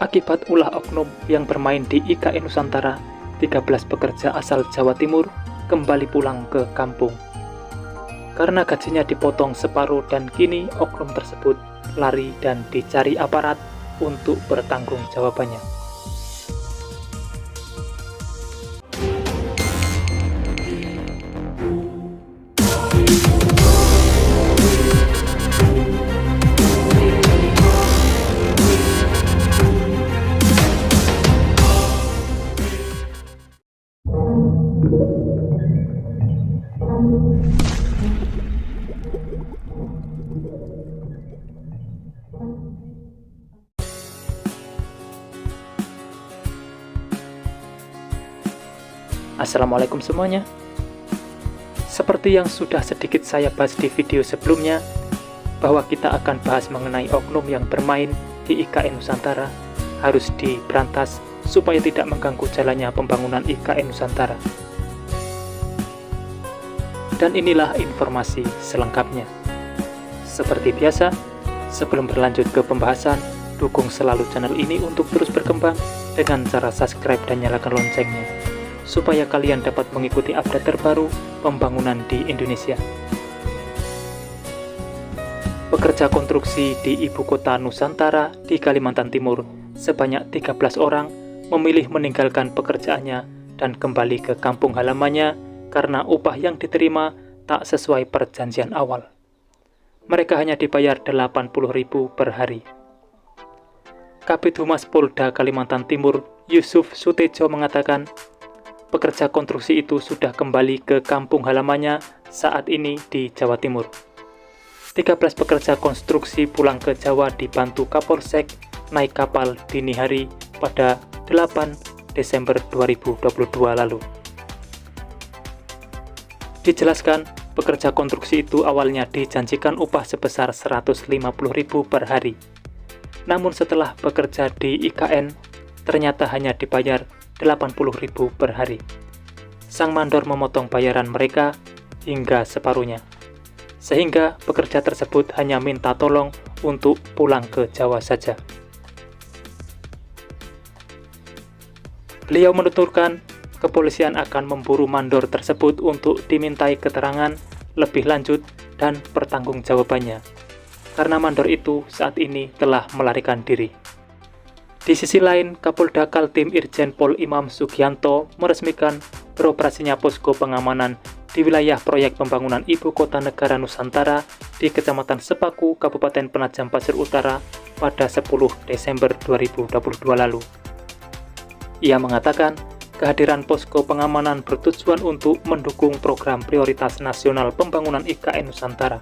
Akibat ulah oknum yang bermain di IKN Nusantara, 13 pekerja asal Jawa Timur kembali pulang ke kampung. Karena gajinya dipotong separuh dan kini oknum tersebut lari dan dicari aparat untuk bertanggung jawabannya. Assalamualaikum semuanya. Seperti yang sudah sedikit saya bahas di video sebelumnya, bahwa kita akan bahas mengenai oknum yang bermain di IKN Nusantara harus diberantas supaya tidak mengganggu jalannya pembangunan IKN Nusantara. Dan inilah informasi selengkapnya. Seperti biasa, sebelum berlanjut ke pembahasan, dukung selalu channel ini untuk terus berkembang dengan cara subscribe dan nyalakan loncengnya, supaya kalian dapat mengikuti update terbaru pembangunan di Indonesia. Pekerja konstruksi di ibu kota Nusantara di Kalimantan Timur sebanyak 13 orang memilih meninggalkan pekerjaannya dan kembali ke kampung halamannya karena upah yang diterima tak sesuai perjanjian awal. Mereka hanya dibayar 80.000 per hari. Kabid Humas Polda Kalimantan Timur, Yusuf Sutejo mengatakan, pekerja konstruksi itu sudah kembali ke kampung halamannya saat ini di Jawa Timur. 13 pekerja konstruksi pulang ke Jawa dibantu Kapolsek naik kapal dini hari pada 8 Desember 2022 lalu. Dijelaskan, pekerja konstruksi itu awalnya dijanjikan upah sebesar 150.000 per hari. Namun setelah bekerja di IKN, ternyata hanya dibayar 80.000 per hari. Sang mandor memotong bayaran mereka hingga separuhnya, sehingga pekerja tersebut hanya minta tolong untuk pulang ke Jawa saja. Beliau menuturkan, kepolisian akan memburu mandor tersebut untuk dimintai keterangan lebih lanjut dan pertanggungjawabannya, karena mandor itu saat ini telah melarikan diri. Di sisi lain, Kapolda Kaltim Irjen Pol Imam Sugianto meresmikan beroperasinya posko pengamanan di wilayah proyek pembangunan Ibu Kota Negara Nusantara di Kecamatan Sepaku, Kabupaten Penajam Pasir Utara pada 10 Desember 2022 lalu. Ia mengatakan, kehadiran posko pengamanan bertujuan untuk mendukung program prioritas nasional pembangunan IKN Nusantara,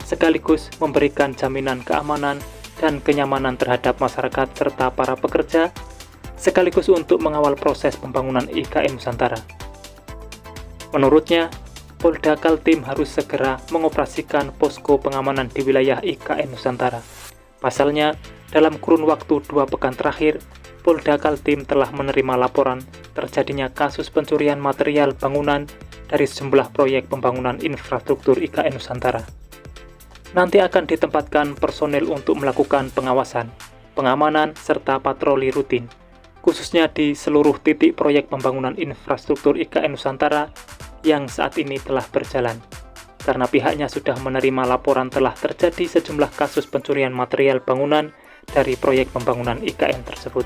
sekaligus memberikan jaminan keamanan dan kenyamanan terhadap masyarakat serta para pekerja, sekaligus untuk mengawal proses pembangunan IKN Nusantara. Menurutnya, Polda Kaltim harus segera mengoperasikan posko pengamanan di wilayah IKN Nusantara. Pasalnya, dalam kurun waktu 2 pekan terakhir, Polda Kaltim telah menerima laporan terjadinya kasus pencurian material bangunan dari sejumlah proyek pembangunan infrastruktur IKN Nusantara. Nanti akan ditempatkan personel untuk melakukan pengawasan, pengamanan, serta patroli rutin, khususnya di seluruh titik proyek pembangunan infrastruktur IKN Nusantara yang saat ini telah berjalan, karena pihaknya sudah menerima laporan telah terjadi sejumlah kasus pencurian material bangunan dari proyek pembangunan IKN tersebut.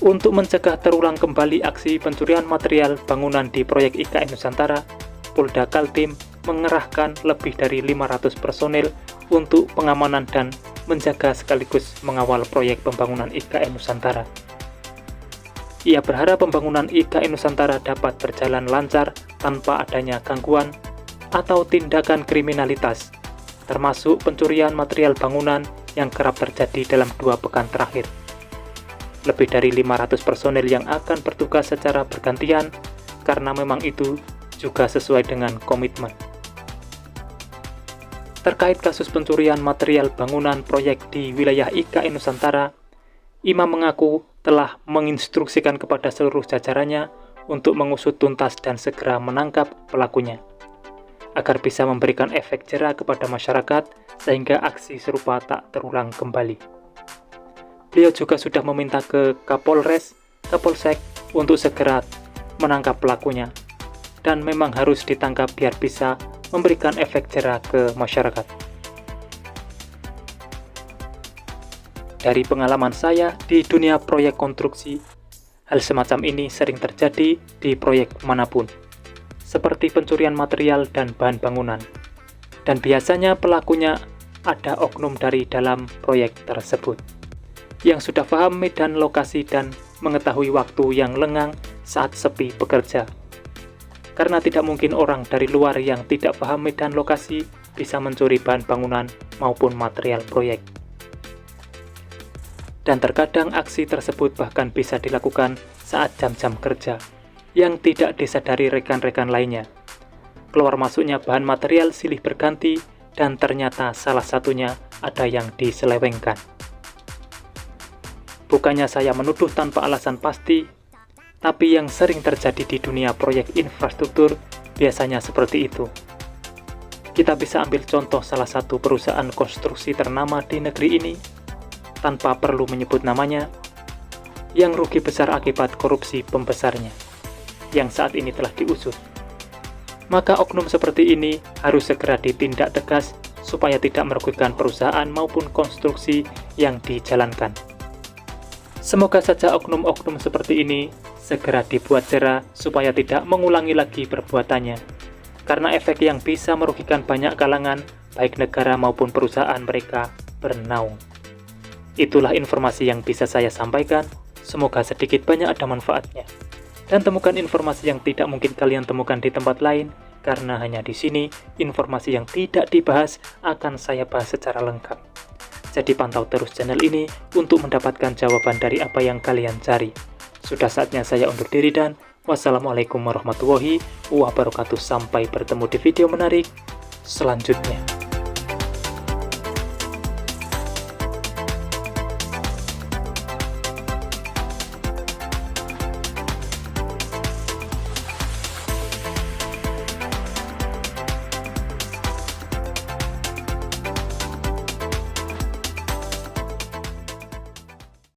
Untuk mencegah terulang kembali aksi pencurian material bangunan di proyek IKN Nusantara, Polda Kaltim mengerahkan lebih dari 500 personel untuk pengamanan dan menjaga sekaligus mengawal proyek pembangunan IKN Nusantara. Ia berharap pembangunan IKN Nusantara dapat berjalan lancar tanpa adanya gangguan atau tindakan kriminalitas, termasuk pencurian material bangunan yang kerap terjadi dalam 2 pekan terakhir. Lebih dari 500 personel yang akan bertugas secara bergantian, karena memang itu juga sesuai dengan komitmen. Terkait kasus pencurian material bangunan proyek di wilayah IKN Nusantara, Imam mengaku telah menginstruksikan kepada seluruh jajarannya untuk mengusut tuntas dan segera menangkap pelakunya, agar bisa memberikan efek jera kepada masyarakat sehingga aksi serupa tak terulang kembali. Beliau juga sudah meminta ke Kapolres, Kapolsek untuk segera menangkap pelakunya. Dan memang harus ditangkap biar bisa memberikan efek jera ke masyarakat. Dari pengalaman saya di dunia proyek konstruksi, hal semacam ini sering terjadi di proyek manapun, seperti pencurian material dan bahan bangunan. Dan biasanya pelakunya ada oknum dari dalam proyek tersebut, yang sudah paham medan lokasi dan mengetahui waktu yang lengang saat sepi bekerja. Karena tidak mungkin orang dari luar yang tidak paham medan lokasi bisa mencuri bahan bangunan maupun material proyek. Dan terkadang aksi tersebut bahkan bisa dilakukan saat jam-jam kerja, yang tidak disadari rekan-rekan lainnya. Keluar masuknya bahan material silih berganti, dan ternyata salah satunya ada yang diselewengkan. Bukannya saya menuduh tanpa alasan pasti, tapi yang sering terjadi di dunia proyek infrastruktur biasanya seperti itu. Kita bisa ambil contoh salah satu perusahaan konstruksi ternama di negeri ini, tanpa perlu menyebut namanya, yang rugi besar akibat korupsi pembesarnya, yang saat ini telah diusut. Maka oknum seperti ini harus segera ditindak tegas supaya tidak merugikan perusahaan maupun konstruksi yang dijalankan. Semoga saja oknum-oknum seperti ini segera dibuat jera supaya tidak mengulangi lagi perbuatannya, karena efek yang bisa merugikan banyak kalangan, baik negara maupun perusahaan mereka, bernaung. Itulah informasi yang bisa saya sampaikan, semoga sedikit banyak ada manfaatnya. Dan temukan informasi yang tidak mungkin kalian temukan di tempat lain, karena hanya di sini, informasi yang tidak dibahas akan saya bahas secara lengkap. Jadi pantau terus channel ini untuk mendapatkan jawaban dari apa yang kalian cari. Sudah saatnya saya undur diri dan wassalamualaikum warahmatullahi wabarakatuh. Sampai bertemu di video menarik selanjutnya.